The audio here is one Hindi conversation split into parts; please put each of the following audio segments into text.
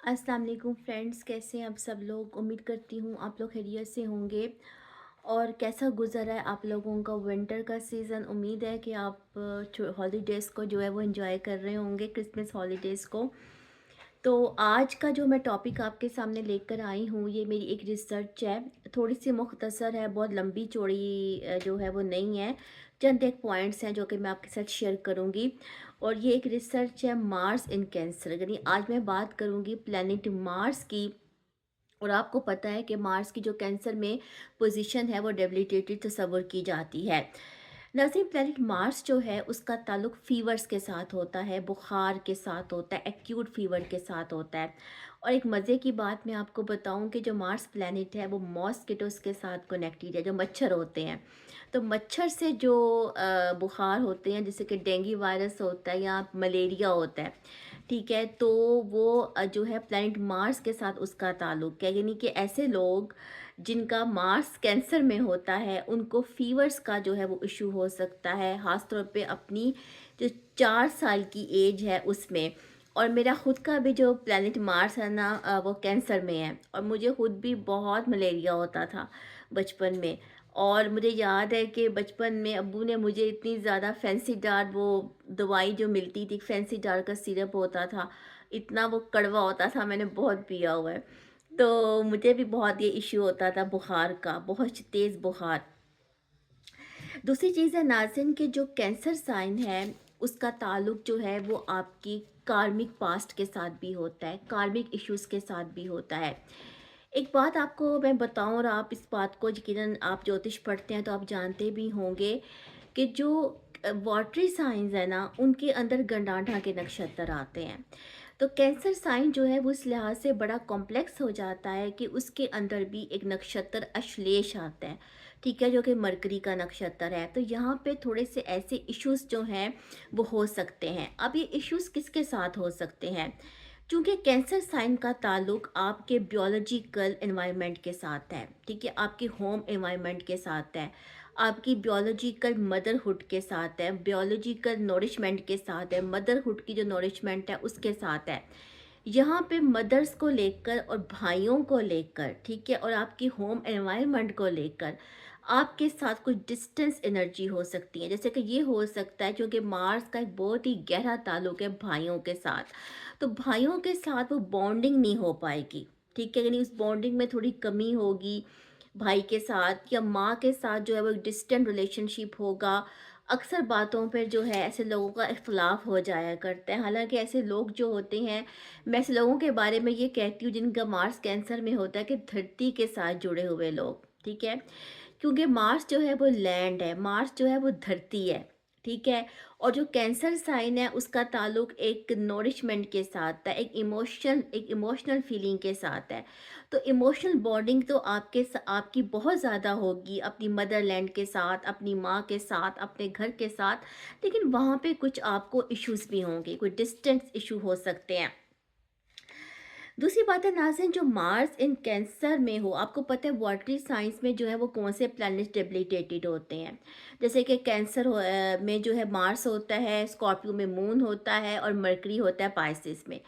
अस्सलाम वालेकुम फ्रेंड्स, कैसे हैं आप सब लोग। उम्मीद करती हूँ आप लोग खैरियत से होंगे। और कैसा गुजरा है आप लोगों का विंटर का सीज़न। उम्मीद है कि आप हॉलीडेज़ को जो है वो एंजॉय कर रहे होंगे, क्रिसमस हॉलीडेज़ को। तो आज का जो मैं टॉपिक आपके सामने लेकर आई हूँ, ये मेरी एक रिसर्च है। थोड़ी सी मुख्तसर है, बहुत लंबी चौड़ी जो है वो नहीं है। चंद एक पॉइंट्स हैं जो कि मैं आपके साथ शेयर करूँगी। और ये एक रिसर्च है मार्स इन कैंसर, यानी आज मैं बात करूँगी प्लैनेट मार्स की। और आपको पता है कि मार्स की जो कैंसर में पोजीशन है वो डेबिलिटेटेड तस्वर की जाती है। नजीम, प्लैनेट मार्स जो है उसका ताल्लुक फीवर्स के साथ होता है, बुखार के साथ होता है, एक्यूट फीवर के साथ होता है। और एक मज़े की बात मैं आपको बताऊं कि जो मार्स प्लैनेट है वो मॉस्किटोस के साथ कनेक्टेड है, जो मच्छर होते हैं। तो मच्छर से जो बुखार होते हैं, जैसे कि डेंगू वायरस होता है या मलेरिया होता है, ठीक है, तो वो जो है प्लैनेट मार्स के साथ उसका ताल्लुक है। यानी कि ऐसे लोग जिनका मार्स कैंसर में होता है उनको फीवर्स का जो है वो इशू हो सकता है, ख़ासतौर पे अपनी जो 4 साल की एज है उसमें। और मेरा खुद का भी जो प्लैनेट मार्स है ना, वो कैंसर में है। और मुझे खुद भी बहुत मलेरिया होता था बचपन में। और मुझे याद है कि बचपन में अब्बू ने मुझे इतनी ज़्यादा फैंसी डार, वो दवाई जो मिलती थी फैंसी डार का सिरप होता था, इतना वो कड़वा होता था, मैंने बहुत पिया हुआ है। तो मुझे भी बहुत ये इश्यू होता था बुखार का, बहुत तेज़ बुखार। दूसरी चीज़ है नाज़िन के जो कैंसर साइन है उसका ताल्लुक जो है वो आपकी कार्मिक पास्ट के साथ भी होता है, कार्मिक इश्यूज़ के साथ भी होता है। एक बात आपको मैं बताऊं, और आप इस बात को यकीनन आप ज्योतिष पढ़ते हैं तो आप जानते भी होंगे कि जो वाटरी साइंस है ना उनके अंदर गंडाठा के नक्षत्र आते हैं। तो कैंसर साइन जो है वो इस लिहाज से बड़ा कॉम्प्लेक्स हो जाता है कि उसके अंदर भी एक नक्षत्र अश्लेष आता है, ठीक है, जो कि मरकरी का नक्षत्र है। तो यहाँ पे थोड़े से ऐसे इश्यूज जो हैं वो हो सकते हैं। अब ये इश्यूज किसके साथ हो सकते हैं? क्योंकि कैंसर साइन का ताल्लुक आपके बियोलॉजिकल एनवायरनमेंट के साथ है, ठीक है, आपके होम एनवायरनमेंट के साथ है, आपकी बियोलॉजिकल मदरहुड के साथ है, बियोलॉजिकल नोरिशमेंट के साथ है, मदरहुड की जो नोरिशमेंट है उसके साथ है। यहाँ पे मदर्स को लेकर और भाइयों को लेकर, ठीक है, और आपकी होम एनवायरनमेंट को लेकर आपके साथ कुछ डिस्टेंस एनर्जी हो सकती है। जैसे कि ये हो सकता है क्योंकि मार्स का एक बहुत ही गहरा ताल्लुक है भाइयों के साथ। तो भाइयों के साथ वो बॉन्डिंग नहीं हो पाएगी, ठीक है, यानी उस बॉन्डिंग में थोड़ी कमी होगी। भाई के साथ या माँ के साथ जो है वो एक डिस्टेंट रिलेशनशिप होगा। अक्सर बातों पर जो है ऐसे लोगों का इख्तलाफ हो जाया करता है। हालांकि ऐसे लोग जो होते हैं, मैं ऐसे लोगों के बारे में ये कहती हूँ जिनका मार्स कैंसर में होता है कि धरती के साथ जुड़े हुए लोग, ठीक है, क्योंकि मार्स जो है वो लैंड है, मार्स जो है वो धरती है, ठीक है। और जो कैंसर साइन है उसका ताल्लुक एक नोरिशमेंट के साथ है, एक इमोशनल फीलिंग के साथ है। तो इमोशनल बॉन्डिंग तो आपकी बहुत ज़्यादा होगी अपनी मदरलैंड के साथ, अपनी माँ के साथ, अपने घर के साथ। लेकिन वहाँ पे कुछ आपको इश्यूज भी होंगे, कोई डिस्टेंस इशू हो सकते हैं। दूसरी बात है नाज़िन, जो मार्स इन कैंसर में हो, आपको पता है वाटरी साइंस में जो है वो कौन से प्लैनेट डेबिलिटेटेड होते हैं। जैसे कि में जो है मार्स होता है, स्कॉर्पियो में मून होता है और मरकरी होता है पाइसिस में।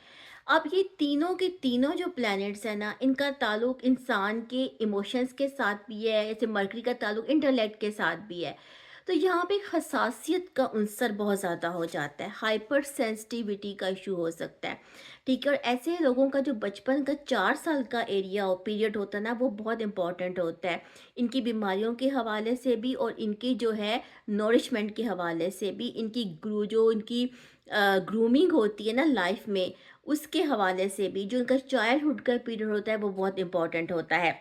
अब ये तीनों के तीनों जो प्लैनेट्स हैं ना, इनका ताल्लुक इंसान के इमोशंस के साथ भी है, जैसे मरकरी का ताल्लुक इंटेलेक्ट के साथ भी है। तो यहाँ पे हसासियत का अंसर बहुत ज़्यादा हो जाता है, हाइपर सेंसिटिविटी का इशू हो सकता है, ठीक है। और ऐसे लोगों का जो बचपन का 4 साल का एरिया हो पीरियड होता है ना, वो बहुत इंपॉर्टेंट होता है, इनकी बीमारियों के हवाले से भी और इनकी जो है नॉरिशमेंट के हवाले से भी। इनकी जो इनकी ग्रूमिंग होती है ना लाइफ में, उसके हवाले से भी जो इनका चाइल्डहुड का पीरियड होता है वो बहुत इंपॉर्टेंट होता है।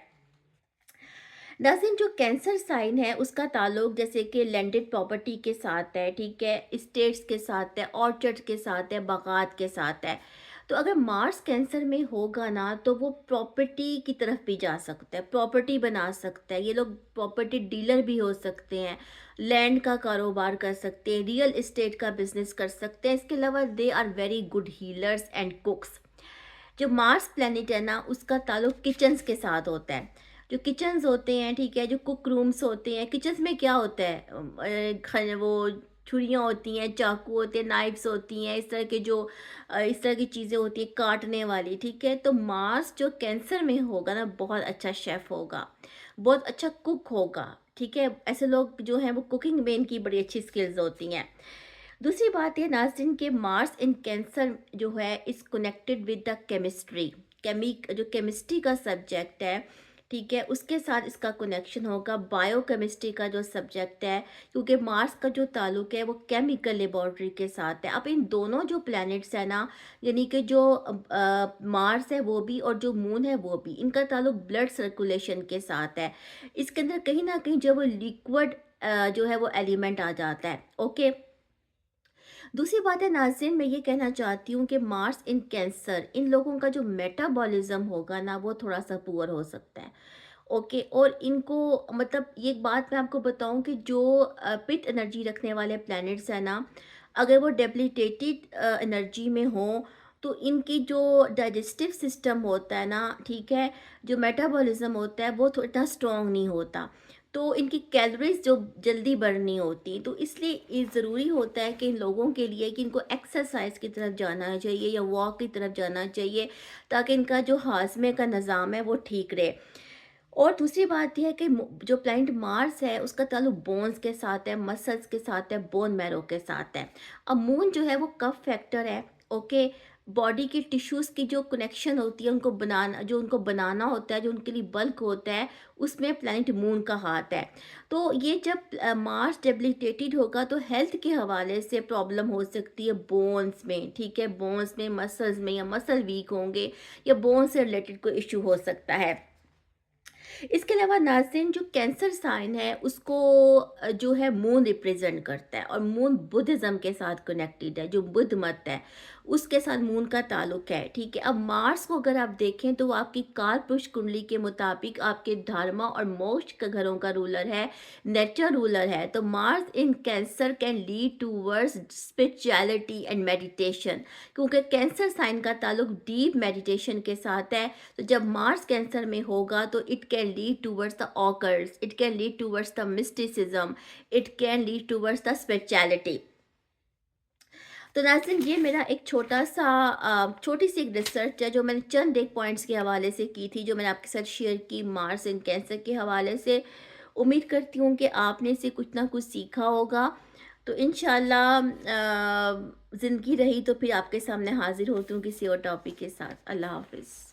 नाज़रीन, जो कैंसर साइन है उसका ताल्लुक जैसे कि लैंडेड प्रॉपर्टी के साथ है, ठीक है, इस्टेट्स के साथ है, ऑर्चर्ड्स के साथ है, बागात के साथ है। तो अगर मार्स कैंसर में होगा ना तो वो प्रॉपर्टी की तरफ भी जा सकता है, प्रॉपर्टी बना सकता है। ये लोग प्रॉपर्टी डीलर भी हो सकते हैं, लैंड का कारोबार कर सकते हैं, रियल इस्टेट का बिजनेस कर सकते हैं। इसके अलावा they are very good healers and cooks. जो मार्स प्लैनेट है ना उसका ताल्लुक किचन्स के साथ होता है। जो किचन्स होते हैं, ठीक है, जो कुक रूम्स होते हैं, किचन्स में क्या होता है, वो छुरियाँ होती हैं, चाकू होते हैं, नाइफ्स होती हैं, इस तरह के जो इस तरह की चीज़ें होती हैं काटने वाली, ठीक है? तो मार्स जो कैंसर में होगा ना, बहुत अच्छा शेफ़ होगा, बहुत अच्छा कुक होगा, ठीक है? ऐसे लोग जो हैं वो कुकिंग में इनकी बड़ी अच्छी स्किल्स होती हैं। दूसरी बात ये नाज़रीन कि मार्स इन कैंसर जो है is connected with the chemistry, जो केमिस्ट्री का सब्जेक्ट है, ठीक है, उसके साथ इसका कनेक्शन होगा। बायोकेमिस्ट्री का जो सब्जेक्ट है, क्योंकि मार्स का जो ताल्लुक है वो केमिकल लेबॉर्ट्री के साथ है। अब इन दोनों जो प्लैनेट्स हैं ना, यानी कि जो मार्स है वो भी और जो मून है वो भी, इनका ताल्लुक ब्लड सर्कुलेशन के साथ है। इसके अंदर कहीं ना कहीं जो वो लिक्विड जो है वो एलिमेंट आ जाता है। ओके, दूसरी बात है नाज़रीन, मैं ये कहना चाहती हूँ कि मार्स इन कैंसर, इन लोगों का जो मेटाबॉलिज्म होगा ना वो थोड़ा सा पुअर हो सकता है। ओके, और इनको मतलब ये एक बात मैं आपको बताऊं कि जो पिट एनर्जी रखने वाले प्लैनेट्स हैं ना, अगर वो डेबिलिटेटेड एनर्जी में हो तो इनकी जो डाइजेस्टिव सिस्टम होता है ना, ठीक है, जो मेटाबॉलिज्म होता है वो इतना स्ट्रॉन्ग नहीं होता, तो इनकी कैलोरीज जो जल्दी बर्न नहीं होती, तो इसलिए ये ज़रूरी होता है कि इन लोगों के लिए कि इनको एक्सरसाइज की तरफ जाना चाहिए या वॉक की तरफ जाना चाहिए, ताकि इनका जो हाजमे का निज़ाम है वो ठीक रहे। और दूसरी बात ये है कि जो प्लैनेट मार्स है उसका ताल्लुक बोन्स के साथ है, मसल्स के साथ है, बोन मैरो के साथ है। अब मून जो है वो कफ फैक्टर है। ओके, बॉडी के टिश्यूज़ की जो कनेक्शन होती है उनको बनाना, जो उनको बनाना होता है, जो उनके लिए बल्क होता है, उसमें प्लैनेट मून का हाथ है। तो ये जब मार्स डेबिलिटेटेड होगा तो हेल्थ के हवाले से प्रॉब्लम हो सकती है बोन्स में, ठीक है, बोन्स में, मसल्स में, या मसल वीक होंगे या बोन से रिलेटेड कोई इशू हो सकता है। इसके अलावा नाज़रीन जो कैंसर साइन है उसको जो है मून रिप्रेजेंट करता है, और मून बुद्धिज़्म के साथ कनेक्टेड है, जो बुद्ध मत है उसके साथ मून का ताल्लुक है, ठीक है। अब मार्स को अगर आप देखें तो वो आपकी काल पुरुष कुंडली के मुताबिक आपके धर्म और मोक्ष के घरों का रूलर है, नेचर रूलर है। तो Mars in cancer can lead towards spirituality and meditation, क्योंकि कैंसर साइन का ताल्लुक डीप मेडिटेशन के साथ है। तो जब मार्स कैंसर में होगा तो it can lead towards the occurs, it can lead towards the mysticism, it can lead towards the spirituality. तो नाज़रीन ये मेरा एक छोटी सी एक रिसर्च है जो मैंने चंद एक पॉइंट्स के हवाले से की थी, जो मैंने आपके साथ शेयर की मार्स इन कैंसर के हवाले से। उम्मीद करती हूँ कि आपने से कुछ ना कुछ सीखा होगा। तो इंशाल्लाह ज़िंदगी रही तो फिर आपके सामने हाजिर होती हूँ किसी और टॉपिक के साथ। अल्लाह हाफिज़।